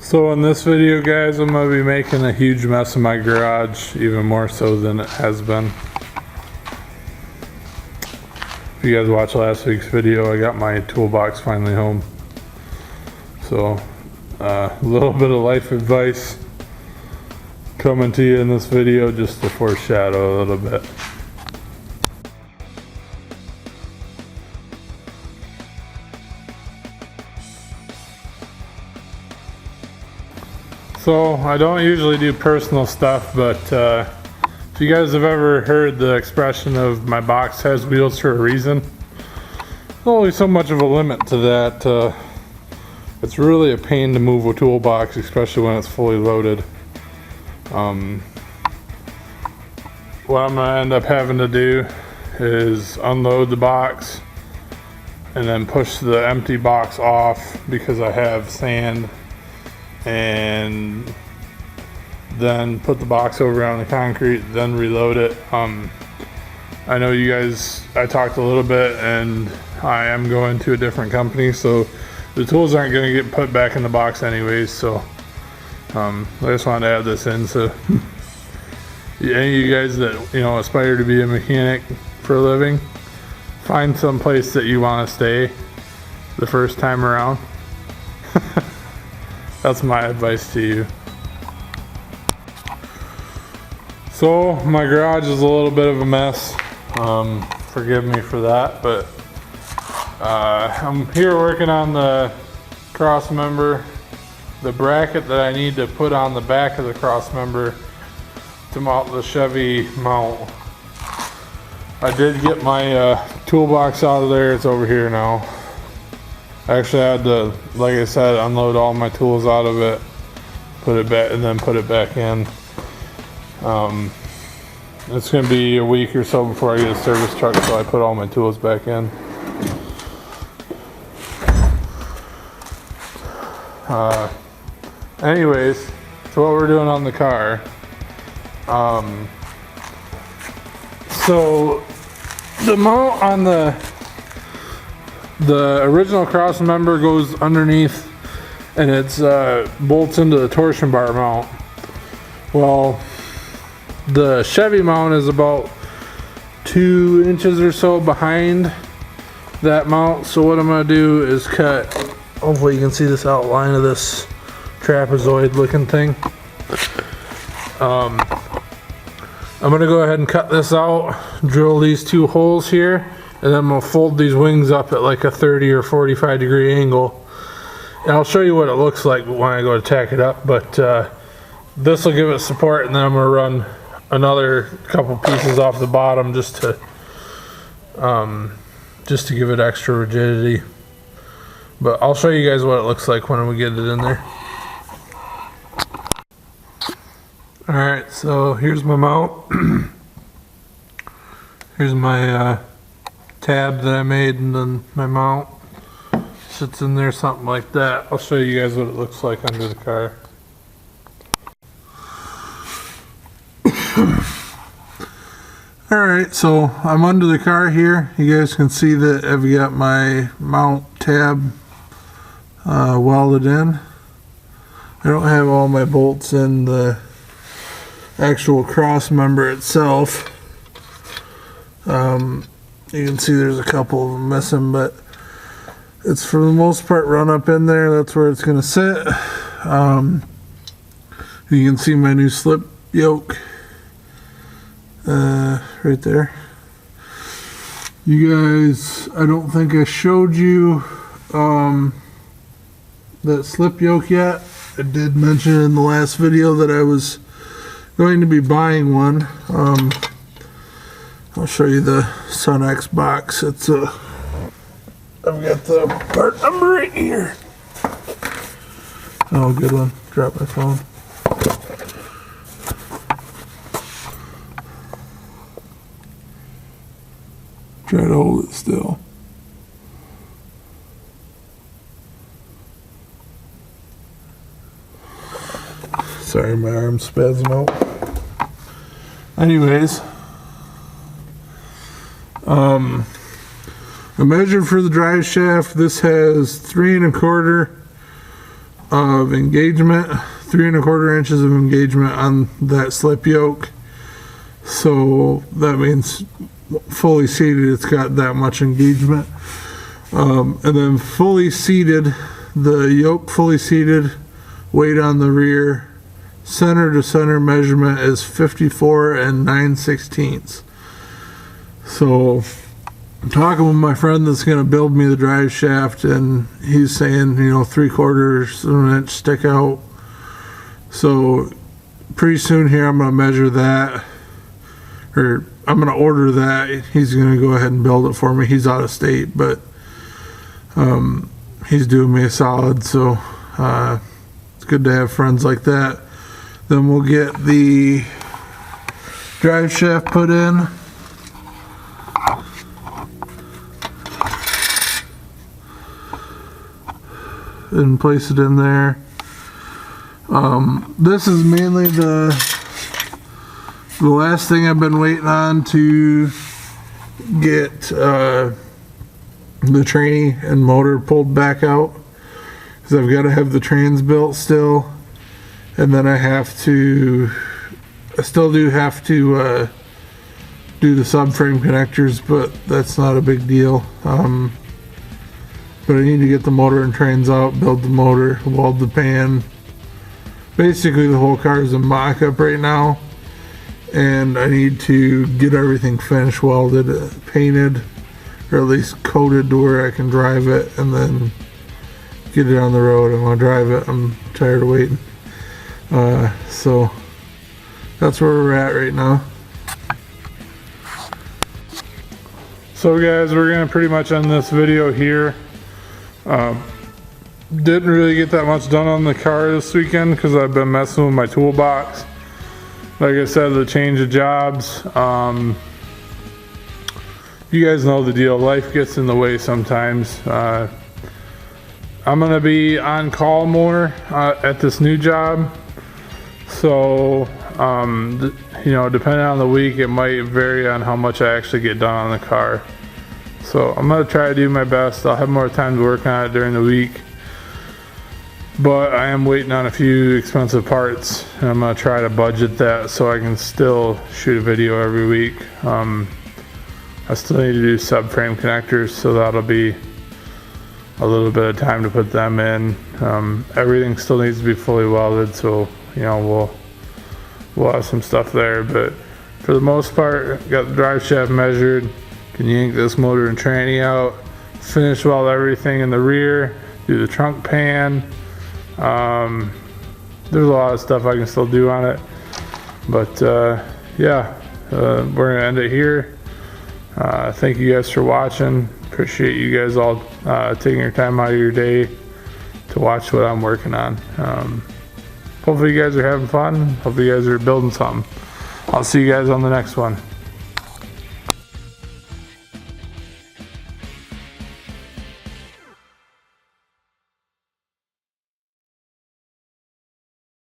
So in this video, guys, I'm going to be making a huge mess in my garage, even more so than it has been. If you guys watched last week's video, I got my toolbox finally home. So a little bit of life advice coming to you in this video just to foreshadow a little bit. So I don't usually do personal stuff, but if you guys have ever heard the expression of my box has wheels for a reason, there's only so much of a limit to that. It's really a pain to move a toolbox, especially when it's fully loaded. What I'm gonna end up having to do is unload the box and then push the empty box off because I have sand, and then put the box over on the concrete, then reload it. I know you guys, I talked a little bit, and I am going to a different company, so the tools aren't going to get put back in the box anyways. So I just wanted to add this in, so any of you guys that aspire to be a mechanic for a living, find some place that you want to stay the first time around. That's my advice to you. So my garage is a little bit of a mess. Forgive me for that, but I'm here working on the cross member, the bracket that I need to put on the back of the cross member to mount the Chevy mount. I did get my toolbox out of there. It's over here now. I actually had to, like I said, unload all my tools out of it, put it back, and then put it back in. It's going to be a week or so before I get a service truck, so I put all my tools back in. Anyways, so what we're doing on the car. So the mount on the original cross member goes underneath, and it's bolts into the torsion bar mount. Well, the Chevy mount is about 2 inches or so behind that mount. So what I'm going to do is cut, hopefully you can see this outline of this trapezoid looking thing. I'm going to go ahead and cut this out, drill these 2 holes here, and then I'm going to fold these wings up at like a 30 or 45 degree angle. And I'll show you what it looks like when I go to tack it up, but this will give it support, and then I'm going to run another couple pieces off the bottom just to give it extra rigidity. But I'll show you guys what it looks like when we get it in there. Alright, so here's my mount. Here's my tab that I made, and then my mount sits in there, something like that. I'll show you guys what it looks like under the car. Alright, so I'm under the car here. You guys can see that I've got my mount tab welded in. I don't have all my bolts in the actual cross member itself. You can see there's a couple of them missing, but it's for the most part run up in there. That's where it's going to sit. You can see my new slip yoke right there. You guys, I don't think I showed you that slip yoke yet. I did mention in the last video that I was going to be buying one. I'll show you the Sun X box. It's I've got the part number right here. Oh, good one. Dropped my phone. Try to hold it still. Sorry, my arm's spazzing out. Anyways, I measured for the drive shaft. This has 3 1/4 of engagement, 3¼ inches of engagement on that slip yoke. So that means fully seated, it's got that much engagement. And then fully seated, the yoke fully seated, weight on the rear, center to center measurement is 54 9/16. So I'm talking with my friend that's going to build me the drive shaft, and he's saying, 3/4 of an inch stick out. So pretty soon here I'm going to measure that, or I'm going to order that. He's going to go ahead and build it for me. He's out of state, but he's doing me a solid, so it's good to have friends like that. Then we'll get the drive shaft put in. And place it in there. This is mainly the last thing I've been waiting on to get the tranny and motor pulled back out, because I've got to have the trans built still, and then I still do have to do the subframe connectors, but that's not a big deal. But I need to get the motor and trans out, build the motor, weld the pan. Basically the whole car is a mock-up right now, and I need to get everything finished, welded, painted, or at least coated to where I can drive it, and then get it on the road. I want to drive it. I'm tired of waiting. So that's where we're at right now. So guys, we're gonna pretty much end this video here. Didn't really get that much done on the car this weekend because I've been messing with my toolbox. Like I said, the change of jobs. You guys know the deal. Life gets in the way sometimes. I'm gonna be on call more at this new job. So, depending on the week, it might vary on how much I actually get done on the car. So I'm gonna try to do my best. I'll have more time to work on it during the week, but I am waiting on a few expensive parts, and I'm gonna try to budget that so I can still shoot a video every week. I still need to do subframe connectors, so that'll be a little bit of time to put them in. Everything still needs to be fully welded, so we'll have some stuff there, but for the most part, got the drive shaft measured. Can yank this motor and tranny out, finish weld everything in the rear, do the trunk pan. There's a lot of stuff I can still do on it, but we're gonna end it here. Thank you guys for watching. Appreciate you guys all taking your time out of your day to watch what I'm working on. Hopefully you guys are having fun. Hopefully you guys are building something. I'll see you guys on the next one.